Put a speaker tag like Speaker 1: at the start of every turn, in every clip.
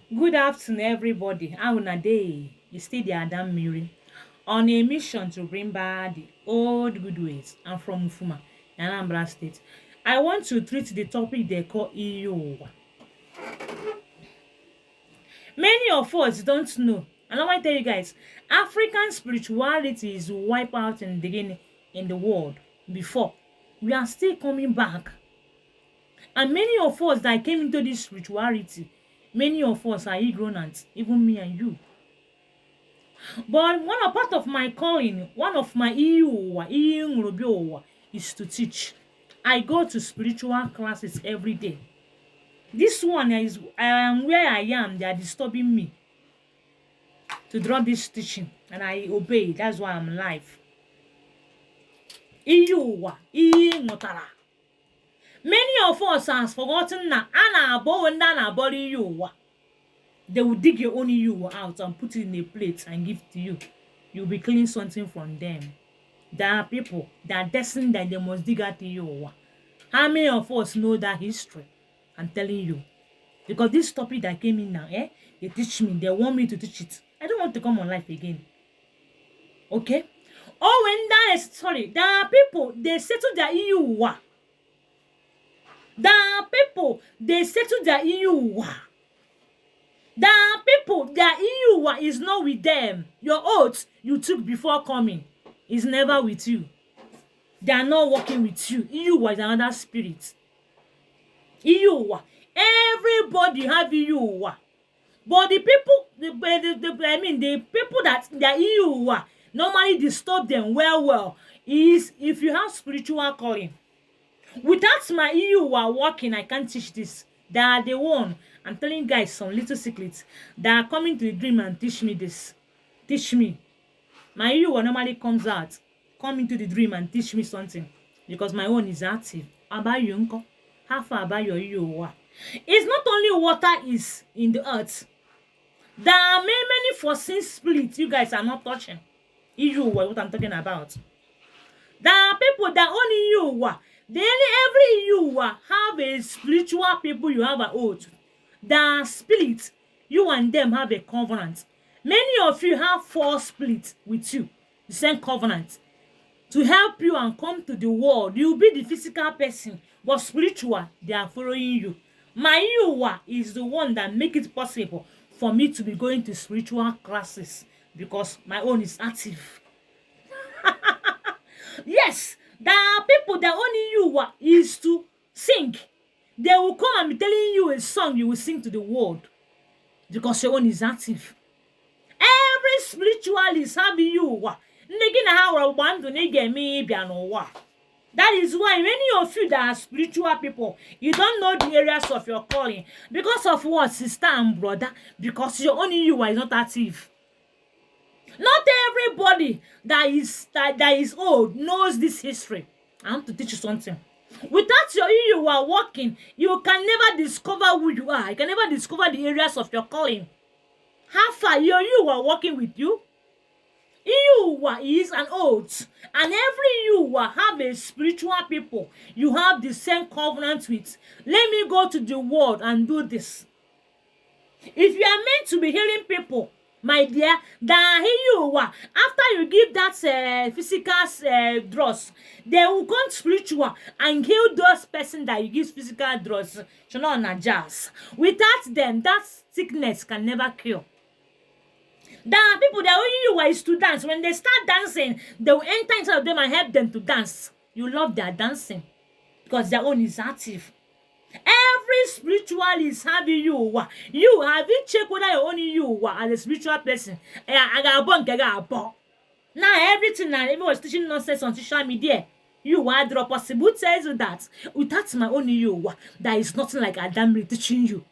Speaker 1: Good afternoon, everybody. How una day? You still the Adam Miri on a mission to bring back the old good ways. I'm from Ufuma, Anambra State. I want to treat the topic they call iyiuwa. Many of us don't know, and I want to tell you guys, African spirituality is wiped out in the world before. We are still coming back. And many of us that came into this spirituality, many of us are ignorant, even me and you. But part of my calling, one of my iyiuwa is to teach. I go to spiritual classes every day. This one is I am where I am. They are disturbing me to drop this teaching, and I obey. That's why I'm alive. Iyiuwa, iyi. Many of us has forgotten that Anna body you. They will dig your own iyiuwa out and put it in a plate and give to you. You'll be cleaning something from them. There are people that are destined that they must dig out iyiuwa. How many of us know that history? I'm telling you. Because this topic that came in now, they teach me. They want me to teach it. I don't want to come on life again. Okay? Oh, when that is sorry, there are people they settle their iyiuwa. There are people they settle their iyiuwa. There are people their iyiuwa is not with them. Your oath you took before coming is never with you. They are not working with you. Iyiuwa is another spirit. Iyiuwa. Everybody have iyiuwa. But the people, the people that their iyiuwa normally disturb them well is if you have spiritual calling. Without my iyiuwa working, I can't teach this. They are the one. I'm telling you guys some little secrets. They are coming to the dream and teach me this. Teach me. My iyiuwa normally comes out. Come into the dream and teach me something. Because my own is active. About you, uncle. How far about your iyiuwa? It's not only water is in the earth. There are many foreseen spirits you guys are not touching. Iyiuwa, what I'm talking about. There are people that only iyiuwa. Every iyiuwa have a spiritual people you have an oath. The spirits, you and them have a covenant. Many of you have 4 spirits with you, the same covenant. To help you and come to the world, you'll be the physical person, but spiritual, they are following you. My iyiuwa is the one that make it possible for me to be going to spiritual classes because my own is active. Yes, there are people that only iyiuwa is to sing. They will come and be telling you a song you will sing to the world because your own is active. Every spiritualist have iyiuwa. That is why many of you that are spiritual people, you don't know the areas of your calling. Because of what, sister and brother? Because your own iyiuwa is not active. Not everybody that is old knows this history. I want to teach you something. Without your iyiuwa working, you can never discover who you are. You can never discover the areas of your calling. How far your iyiuwa working with you? Iyiuwa is an oath, and every iyiuwa have a spiritual people you have the same covenant with. Let me go to the world and do this. If you are meant to be healing people, my dear, that iyiuwa, after you give that physical drugs, they will go spiritual and heal those person that you give physical drugs. Without them, that sickness can never cure. There are people that iyiuwa is to dance. When they start dancing, they will enter inside of them and help them to dance. You love their dancing because their own is active. Every spiritualist have iyiuwa. You have you checked whether your own iyiuwa as a spiritual person? I got now everything and everyone was teaching nonsense on social media. You are the possible tells you that without my own iyiuwa, there is nothing like Adam teaching you.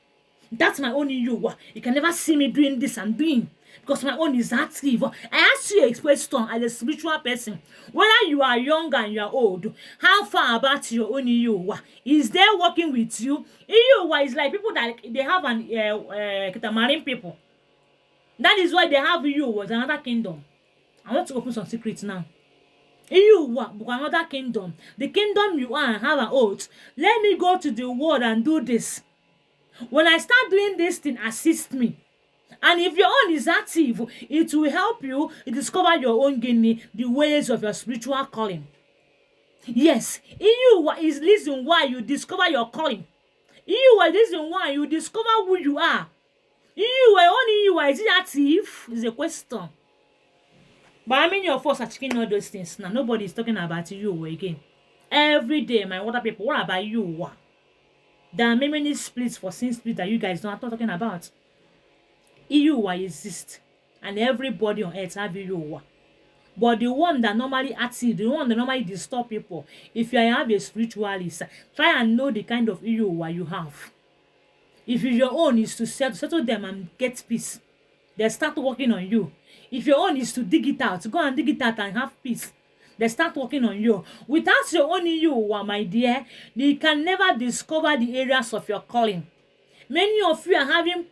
Speaker 1: That's my own iyiuwa. You can never see me doing this and doing. Because my own is active. I ask you a question as a spiritual person. Whether you are young and you are old, how far about your own iyiuwa? Is there working with you? Iyiuwa is like people that they have an marine people. That is why they have iyiuwa, another kingdom. I want to open some secrets now. Iyiuwa, another kingdom. The kingdom you are have an oath. Let me go to the world and do this. When I start doing this thing, assist me. And if your own is active, it will help you discover your own gain, the ways of your spiritual calling. Yes, iyiuwa is the reason why you discover your calling. Iyiuwa is the reason why you discover who you are. Iyiuwa, only iyiuwa, is it active? Is a question. But how many of us are checking all those things now? Nobody is talking about iyiuwa again. Every day, my water people, what about iyiuwa? There are many splits for sin split that you guys don't are not talking about. iyiuwa exists, and everybody on earth have iyiuwa. But the one that normally active, the one that normally disturb people, if you have a spiritualist, try and know the kind of iyiuwa you have. If your own is to settle them and get peace, they start working on you. If your own is to dig it out, go and dig it out and have peace, they start working on you. Without your own iyiuwa, my dear, you can never discover the areas of your calling. Many of you are having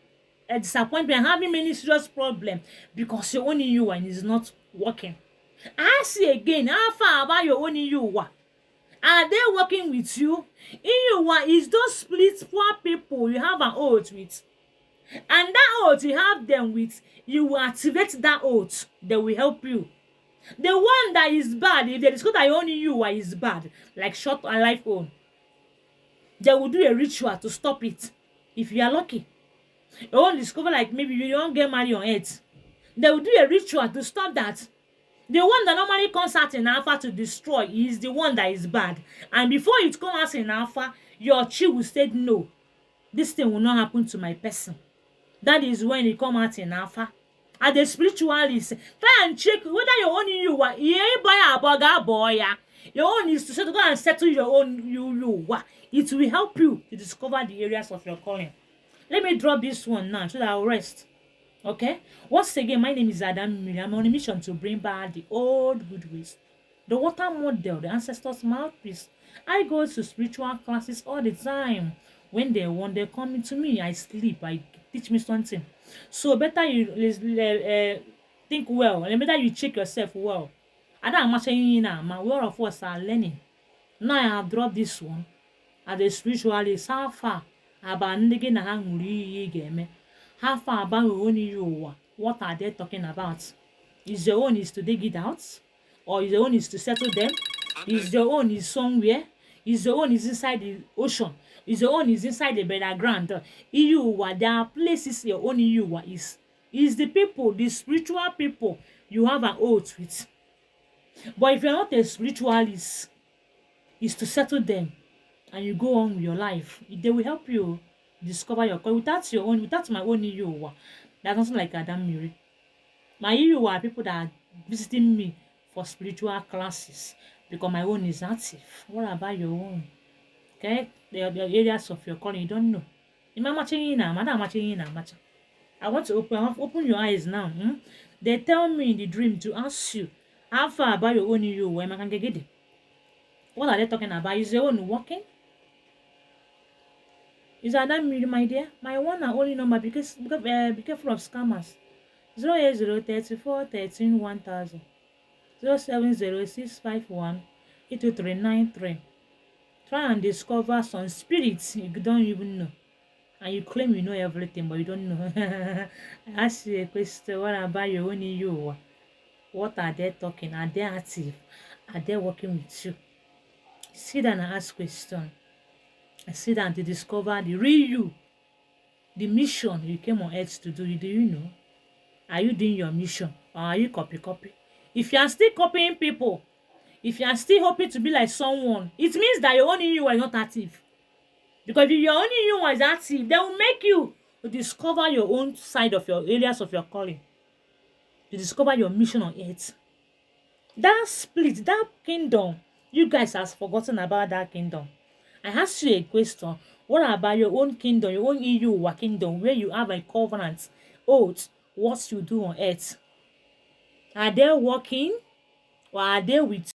Speaker 1: a disappointment, having many serious problems because your own iyiuwa is not working. Ask again, how far about your own iyiuwa? Are they working with you? Iyiuwa is those split poor people you have an oath with. And that oath you have them with, you will activate that oath. They will help you. The one that is bad, if they discover that your own iyiuwa is bad, like short and life own, they will do a ritual to stop it. If you are lucky, you won't discover like maybe you don't get married on earth. They will do a ritual to stop that. The one that normally comes out in alpha to destroy is the one that is bad. And before it comes out in alpha, your chi will say, no, this thing will not happen to my person. That is when it comes out in alpha. At the spiritualist, try and check whether your own iyiuwa, your own is to go and settle your own iyiuwa. It will help you to discover the areas of your calling. Let me drop this one now so that I'll rest. Okay, once again, my name is Adam Miri. I'm on a mission to bring back the old good ways, the water model, the ancestors' mouthpiece. I go to spiritual classes all the time. When they want, they come to me. I sleep. I teach me something. So better you think well, and better you check yourself well. I don't much now. My all of us are learning. Now I have dropped this one. At the spiritualist, how far about nigga na hanguri game. How far about your own iyiuwa? What are they talking about? Is your own is to dig it out? Or is your own is to settle them? Is your own is somewhere? Is your own is inside the ocean? Is your own is inside the burial ground? Iyiuwa, there are places your own iyiuwa is. Is the people, the spiritual people you have an oath with. But if you're not a spiritualist, is to settle them and you go on with your life. They will help you discover your calling. Without your own, without my own iyiuwa, there's nothing like Adam Miri. My iyiuwa are people that are visiting me for spiritual classes because my own is active. What about your own? Okay, the areas of your calling you don't know. I want to open your eyes now. They tell me in the dream to ask you how far about your own iyiuwa. What are they talking about? Is your own working? Is that me, my dear? My one and only number because be careful of scammers. 08034 13 1000 07065182393. Try and discover some spirits you don't even know. And you claim you know everything, but you don't know. I ask you a question, what about your own iyiuwa? What are they talking? Are they active? Are they working with you? Sit down and ask question. I sit down to discover the real you, the mission you came on earth to do. Do you know? Are you doing your mission or are you copy? If you are still copying people, if you are still hoping to be like someone, it means that your own iyiuwa is not active. Because if your own iyiuwa is active, they will make you discover your own side of your areas of your calling, to discover your mission on earth. That split, that kingdom, you guys have forgotten about that kingdom. I ask you a question. What about your own kingdom, your own iyiuwa kingdom, where you have a covenant, oath, what you do on earth? Are they working or are they with